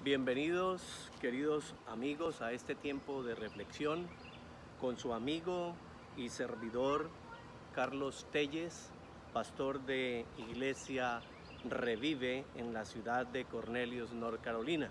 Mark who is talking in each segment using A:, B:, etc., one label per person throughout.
A: Bienvenidos, queridos amigos, a este tiempo de reflexión con su amigo y servidor Carlos Telles, pastor de Iglesia Revive en la ciudad de Cornelius, North Carolina.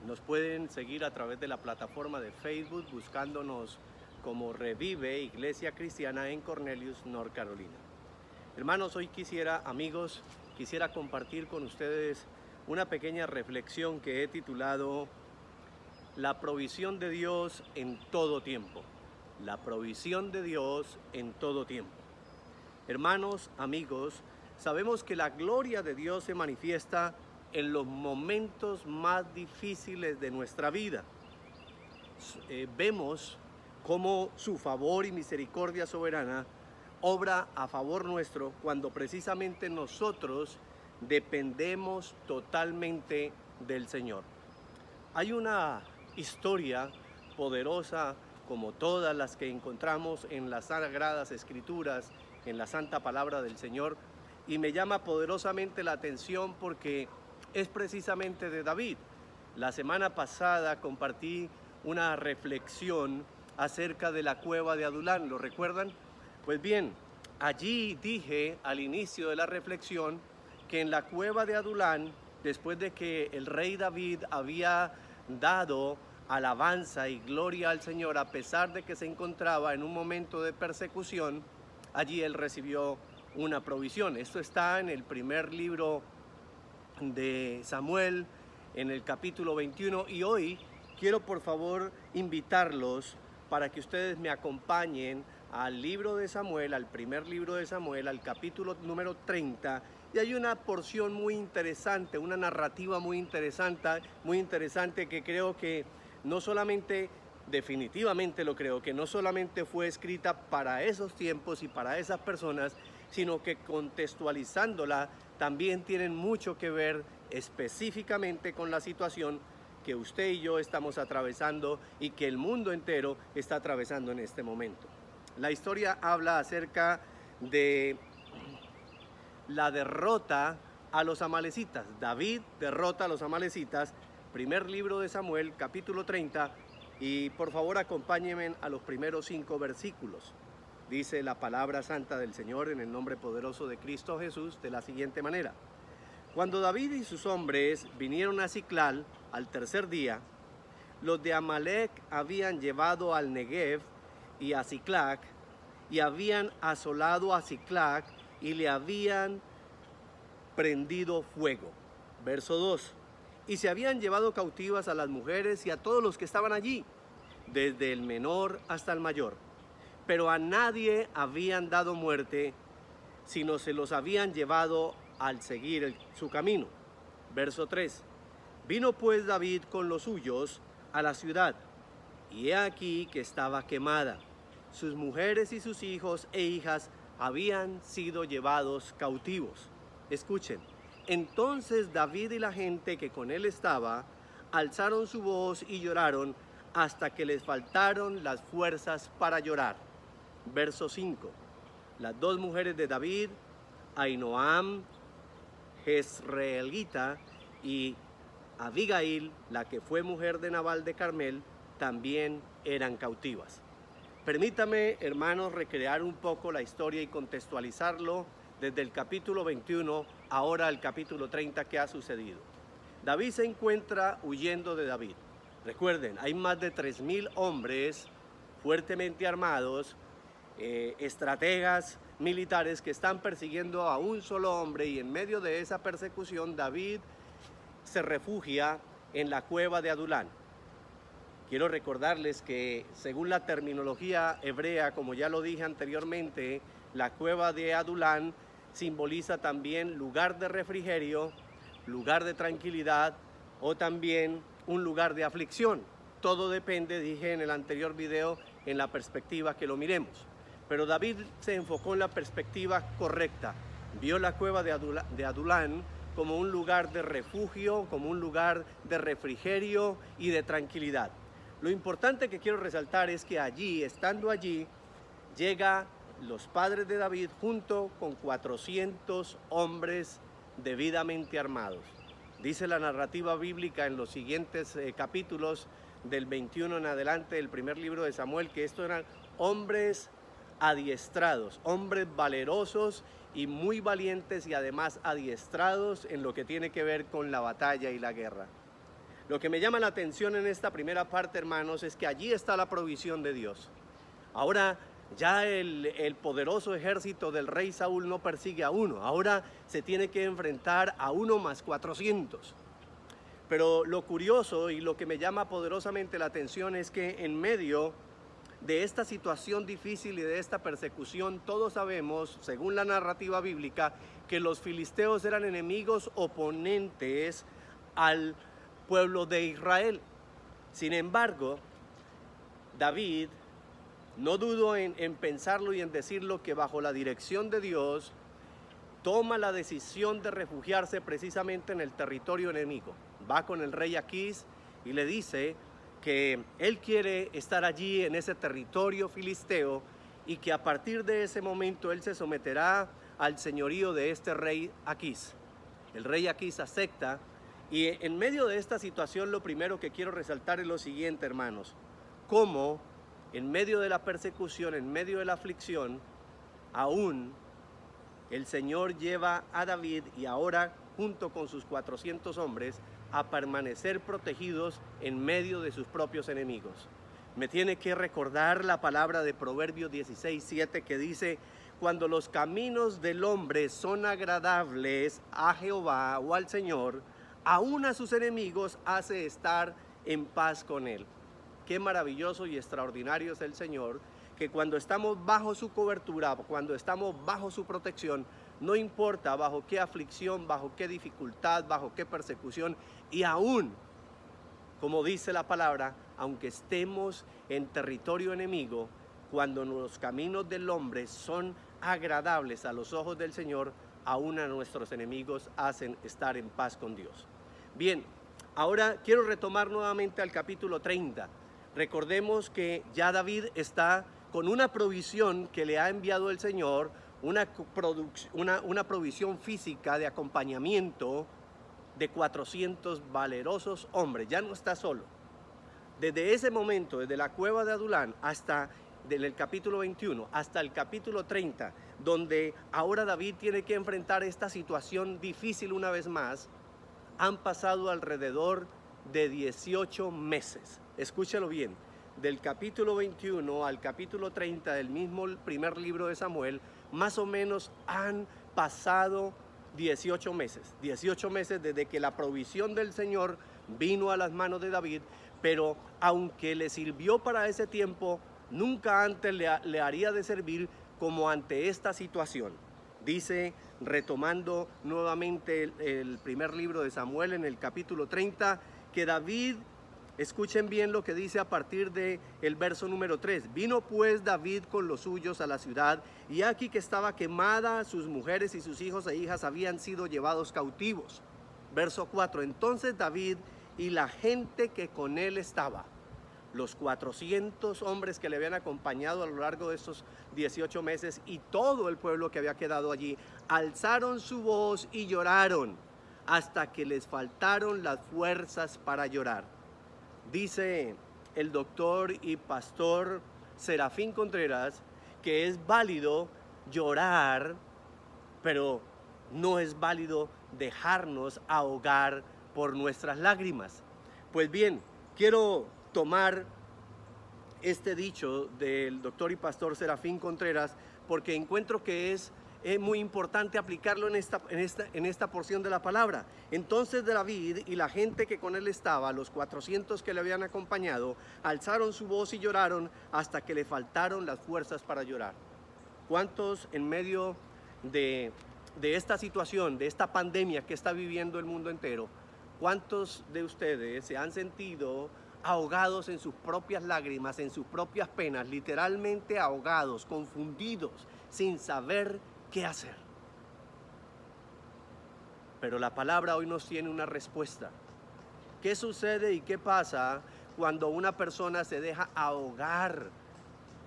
A: Nos pueden seguir a través de la plataforma de Facebook buscándonos como Revive Iglesia Cristiana en Cornelius, North Carolina. Hermanos, hoy quisiera compartir con ustedes una pequeña reflexión que he titulado La provisión de Dios en todo tiempo. La provisión de Dios en todo tiempo. Hermanos, amigos, sabemos que la gloria de Dios se manifiesta en los momentos más difíciles de nuestra vida. Vemos cómo su favor y misericordia soberana obra a favor nuestro cuando precisamente nosotros dependemos totalmente del Señor. Hay una historia poderosa como todas las que encontramos en las Sagradas Escrituras, en la Santa Palabra del Señor, y me llama poderosamente la atención porque es precisamente de David. La semana pasada compartí una reflexión acerca de la cueva de Adulán, ¿lo recuerdan? Pues bien, allí dije al inicio de la reflexión que en la cueva de Adulán, después de que el rey David había dado alabanza y gloria al Señor, a pesar de que se encontraba en un momento de persecución, allí él recibió una provisión. Esto está en el primer libro de Samuel, en el capítulo 21, y hoy quiero por favor invitarlos para que ustedes me acompañen al libro de Samuel, al primer libro de Samuel, al capítulo número 30, y hay una porción muy interesante, una narrativa muy interesante que creo que no solamente, definitivamente lo creo, que no solamente fue escrita para esos tiempos y para esas personas, sino que contextualizándola también tienen mucho que ver específicamente con la situación que usted y yo estamos atravesando y que el mundo entero está atravesando en este momento. La historia habla acerca de la derrota a los amalecitas. David derrota a los amalecitas, primer libro de Samuel, capítulo 30, y por favor acompáñenme a los primeros 5 versículos. Dice la palabra santa del Señor en el nombre poderoso de Cristo Jesús de la siguiente manera. Cuando David y sus hombres vinieron a Siclal al tercer día, los de Amalec habían llevado al Negev y a Siclac, y habían asolado a Siclac y le habían prendido fuego. Verso 2. Y se habían llevado cautivas a las mujeres y a todos los que estaban allí, desde el menor hasta el mayor. Pero a nadie habían dado muerte, sino se los habían llevado al seguir su camino. Verso 3. Vino pues David con los suyos a la ciudad, y he aquí que estaba quemada. Sus mujeres y sus hijos e hijas habían sido llevados cautivos. Escuchen, entonces David y la gente que con él estaba alzaron su voz y lloraron hasta que les faltaron las fuerzas para llorar. Verso 5. Las 2 mujeres de David, Ahinoam, Jezreelita, y Abigail, la que fue mujer de Nabal de Carmel, también eran cautivas. Permítame, hermanos, recrear un poco la historia y contextualizarlo desde el capítulo 21 ahora al capítulo 30 que ha sucedido. David se encuentra huyendo de David. Recuerden, hay más de 3,000 hombres fuertemente armados, estrategas militares que están persiguiendo a un solo hombre, y en medio de esa persecución David se refugia en la cueva de Adulán. Quiero recordarles que según la terminología hebrea, como ya lo dije anteriormente, la cueva de Adulán simboliza también lugar de refrigerio, lugar de tranquilidad o también un lugar de aflicción. Todo depende, dije en el anterior video, en la perspectiva que lo miremos. Pero David se enfocó en la perspectiva correcta. Vio la cueva de Adulán como un lugar de refugio, como un lugar de refrigerio y de tranquilidad. Lo importante que quiero resaltar es que allí, estando allí, llega los padres de David junto con 400 hombres debidamente armados. Dice la narrativa bíblica en los siguientes capítulos del 21 en adelante del primer libro de Samuel, que estos eran hombres adiestrados, hombres valerosos y muy valientes y además adiestrados en lo que tiene que ver con la batalla y la guerra. Lo que me llama la atención en esta primera parte, hermanos, es que allí está la provisión de Dios. Ahora ya el poderoso ejército del rey Saúl no persigue a uno, ahora se tiene que enfrentar a 1 más 400. Pero lo curioso y lo que me llama poderosamente la atención es que en medio de esta situación difícil y de esta persecución, todos sabemos, según la narrativa bíblica, que los filisteos eran enemigos oponentes al pueblo de Israel. Sin embargo, David, no dudo en pensarlo y en decirlo, que bajo la dirección de Dios, toma la decisión de refugiarse precisamente en el territorio enemigo. Va con el rey Aquís y le dice que él quiere estar allí en ese territorio filisteo y que a partir de ese momento él se someterá al señorío de este rey Aquís. El rey Aquís acepta, y en medio de esta situación lo primero que quiero resaltar es lo siguiente, hermanos: cómo en medio de la persecución, en medio de la aflicción, aún el Señor lleva a David, y ahora junto con sus 400 hombres, a permanecer protegidos en medio de sus propios enemigos. Me tiene que recordar la palabra de Proverbios 16:7, que dice: cuando los caminos del hombre son agradables a Jehová o al Señor, aún a sus enemigos hace estar en paz con él. Qué maravilloso y extraordinario es el Señor, que cuando estamos bajo su cobertura, cuando estamos bajo su protección, no importa bajo qué aflicción, bajo qué dificultad, bajo qué persecución, y aún, como dice la palabra, aunque estemos en territorio enemigo, cuando los caminos del hombre son agradables a los ojos del Señor, aún a nuestros enemigos hacen estar en paz con Dios. Bien, ahora quiero retomar nuevamente al capítulo 30. Recordemos que ya David está con una provisión que le ha enviado el Señor, una provisión física de acompañamiento de 400 valerosos hombres. Ya no está solo. Desde ese momento, desde la cueva de Adulán hasta el capítulo 21 hasta el capítulo 30, donde ahora David tiene que enfrentar esta situación difícil una vez más, han pasado alrededor de 18 meses. Escúchalo bien, del capítulo 21 al capítulo 30 del mismo primer libro de Samuel, más o menos han pasado 18 meses. 18 meses desde que la provisión del Señor vino a las manos de David, pero aunque le sirvió para ese tiempo, nunca antes le haría de servir como ante esta situación. Dice, retomando nuevamente el primer libro de Samuel en el capítulo 30, que David, escuchen bien lo que dice a partir del verso número 3. Vino pues David con los suyos a la ciudad, y aquí que estaba quemada, sus mujeres y sus hijos e hijas habían sido llevados cautivos. Verso 4. Entonces David y la gente que con él estaba, los 400 hombres que le habían acompañado a lo largo de estos 18 meses y todo el pueblo que había quedado allí, alzaron su voz y lloraron hasta que les faltaron las fuerzas para llorar. Dice el doctor y pastor Serafín Contreras que es válido llorar, pero no es válido dejarnos ahogar por nuestras lágrimas. Pues bien, quiero tomar este dicho del doctor y pastor Serafín Contreras porque encuentro que es muy importante aplicarlo en esta porción de la palabra. Entonces David y la gente que con él estaba, los 400 que le habían acompañado, alzaron su voz y lloraron hasta que le faltaron las fuerzas para llorar. ¿Cuántos en medio de esta situación, de esta pandemia que está viviendo el mundo entero, cuántos de ustedes se han sentido ahogados en sus propias lágrimas, en sus propias penas, literalmente ahogados, confundidos, sin saber qué hacer? Pero la palabra hoy nos tiene una respuesta. ¿Qué sucede y qué pasa cuando una persona se deja ahogar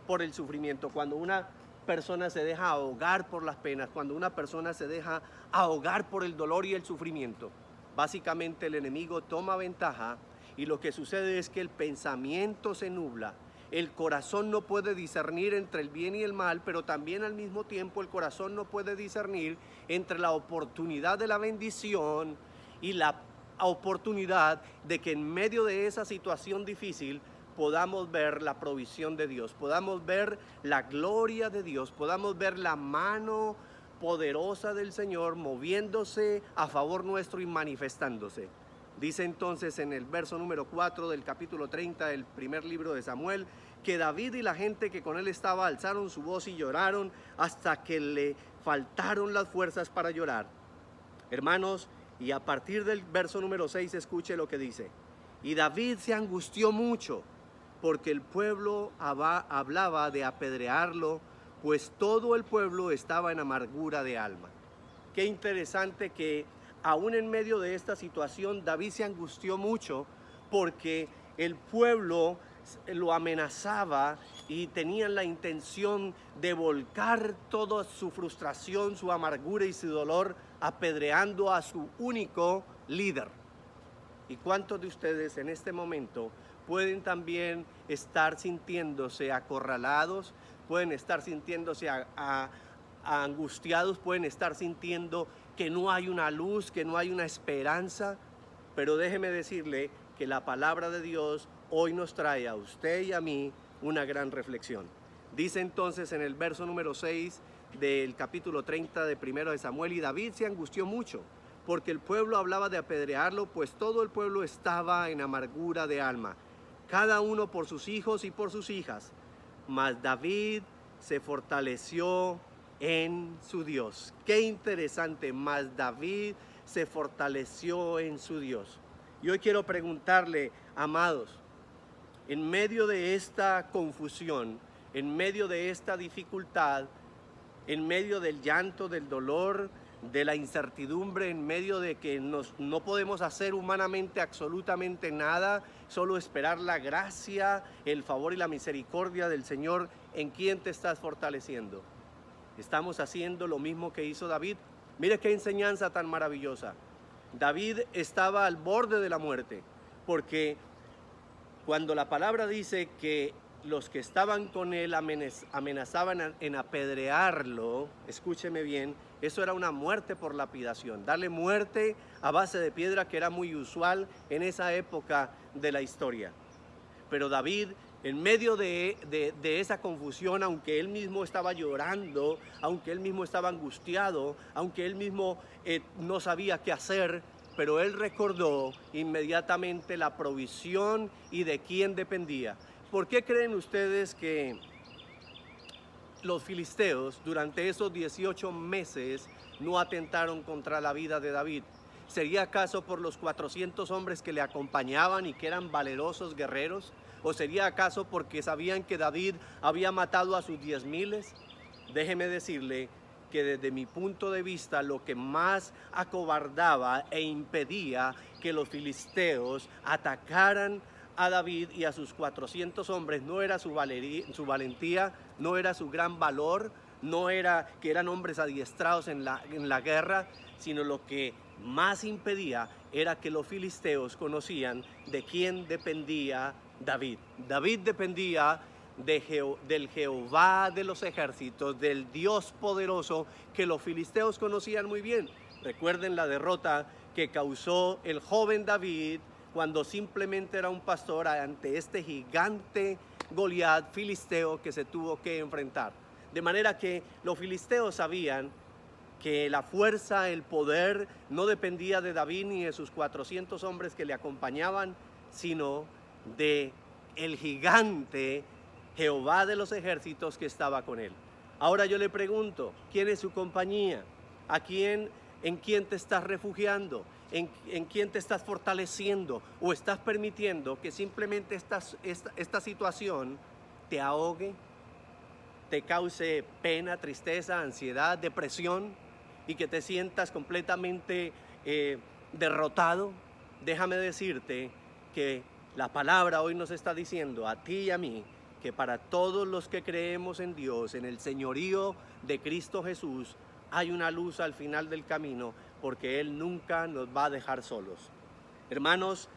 A: por el sufrimiento? Cuando una persona se deja ahogar por las penas, cuando una persona se deja ahogar por el dolor y el sufrimiento. básicamente el enemigo toma ventaja y lo que sucede es que el pensamiento se nubla. El corazón no puede discernir entre el bien y el mal, pero también al mismo tiempo el corazón no puede discernir entre la oportunidad de la bendición y la oportunidad de que en medio de esa situación difícil podamos ver la provisión de Dios, podamos ver la gloria de Dios, podamos ver la mano poderosa del Señor moviéndose a favor nuestro y manifestándose. Dice entonces en el verso número 4 del capítulo 30 del primer libro de Samuel, que David y la gente que con él estaba alzaron su voz y lloraron hasta que le faltaron las fuerzas para llorar. Hermanos, y a partir del verso número 6 escuche lo que dice. Y David se angustió mucho porque el pueblo hablaba de apedrearlo, pues todo el pueblo estaba en amargura de alma. Qué interesante que aún en medio de esta situación David se angustió mucho porque el pueblo lo amenazaba y tenían la intención de volcar toda su frustración, su amargura y su dolor apedreando a su único líder. ¿Y cuántos de ustedes en este momento pueden también estar sintiéndose acorralados, pueden estar sintiéndose angustiados, pueden estar sintiendo que no hay una luz, que no hay una esperanza? Pero déjeme decirle que la palabra de Dios hoy nos trae a usted y a mí una gran reflexión. Dice entonces en el verso número 6 del capítulo 30 de primero de Samuel, y David se angustió mucho porque el pueblo hablaba de apedrearlo, pues todo el pueblo estaba en amargura de alma, cada uno por sus hijos y por sus hijas. Mas David se fortaleció en su Dios. Qué interesante, mas David se fortaleció en su Dios. Y hoy quiero preguntarle, amados, en medio de esta confusión, en medio de esta dificultad, en medio del llanto, del dolor, de la incertidumbre, en medio de que no podemos hacer humanamente absolutamente nada, solo esperar la gracia, el favor y la misericordia del Señor, ¿en quién te estás fortaleciendo? ¿Estamos haciendo lo mismo que hizo David? Mire qué enseñanza tan maravillosa. David estaba al borde de la muerte, porque cuando la palabra dice que los que estaban con él amenazaban en apedrearlo, escúcheme bien, eso era una muerte por lapidación, darle muerte a base de piedra, que era muy usual en esa época de la historia. Pero David, en medio de esa confusión, aunque él mismo estaba llorando, aunque él mismo estaba angustiado, aunque él mismo no sabía qué hacer, pero él recordó inmediatamente la provisión y de quién dependía. ¿Por qué creen ustedes que los filisteos durante esos 18 meses no atentaron contra la vida de David? ¿Sería acaso por los 400 hombres que le acompañaban y que eran valerosos guerreros? ¿O sería acaso porque sabían que David había matado a sus 10,000? Déjeme decirle que desde mi punto de vista lo que más acobardaba e impedía que los filisteos atacaran a David y a sus 400 hombres no era su valentía, no era su gran valor, no era que eran hombres adiestrados en la guerra, sino lo que más impedía era que los filisteos conocían de quién dependía David. David dependía del Jehová de los ejércitos, del Dios poderoso que los filisteos conocían muy bien. Recuerden la derrota que causó el joven David cuando simplemente era un pastor ante este gigante Goliat filisteo que se tuvo que enfrentar. De manera que los filisteos sabían que la fuerza, el poder no dependía de David ni de sus 400 hombres que le acompañaban, sino de el gigante Jehová de los ejércitos que estaba con él. Ahora yo le pregunto, ¿quién es su compañía? ¿En quién te estás refugiando? ¿En quién te estás fortaleciendo? ¿O estás permitiendo que simplemente esta situación te ahogue, te cause pena, tristeza, ansiedad, depresión y que te sientas completamente derrotado? Déjame decirte que la palabra hoy nos está diciendo a ti y a mí que para todos los que creemos en Dios, en el señorío de Cristo Jesús, hay una luz al final del camino porque Él nunca nos va a dejar solos. Hermanos,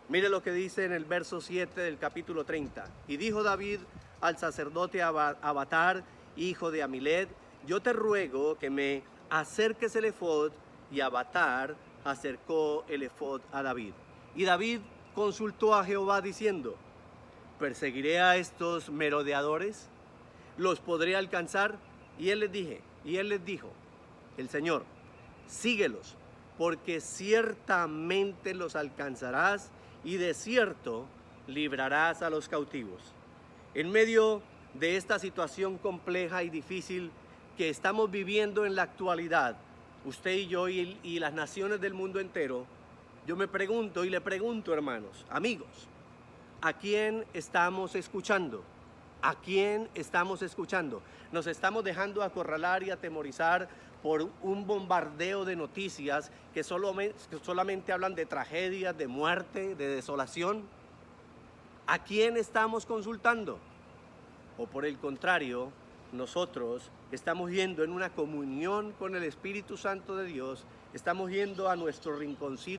A: mire lo que dice en el verso 7 del capítulo 30. Y dijo David al sacerdote Abatar, hijo de Amiled: yo te ruego que me acerques el efod. Y Abatar acercó el efod a David. Y David consultó a Jehová diciendo: ¿perseguiré a estos merodeadores? ¿Los podré alcanzar? Y él les dijo, el Señor: síguelos, porque ciertamente los alcanzarás y de cierto librarás a los cautivos. En medio de esta situación compleja y difícil que estamos viviendo en la actualidad, usted y yo y las naciones del mundo entero, yo me pregunto y le pregunto, hermanos, amigos, ¿a quién estamos escuchando? ¿A quién estamos escuchando? ¿Nos estamos dejando acorralar y atemorizar por un bombardeo de noticias que solamente hablan de tragedias, de muerte, de desolación? ¿A quién estamos consultando? O por el contrario, nosotros estamos yendo en una comunión con el Espíritu Santo de Dios, estamos yendo a nuestro rinconcito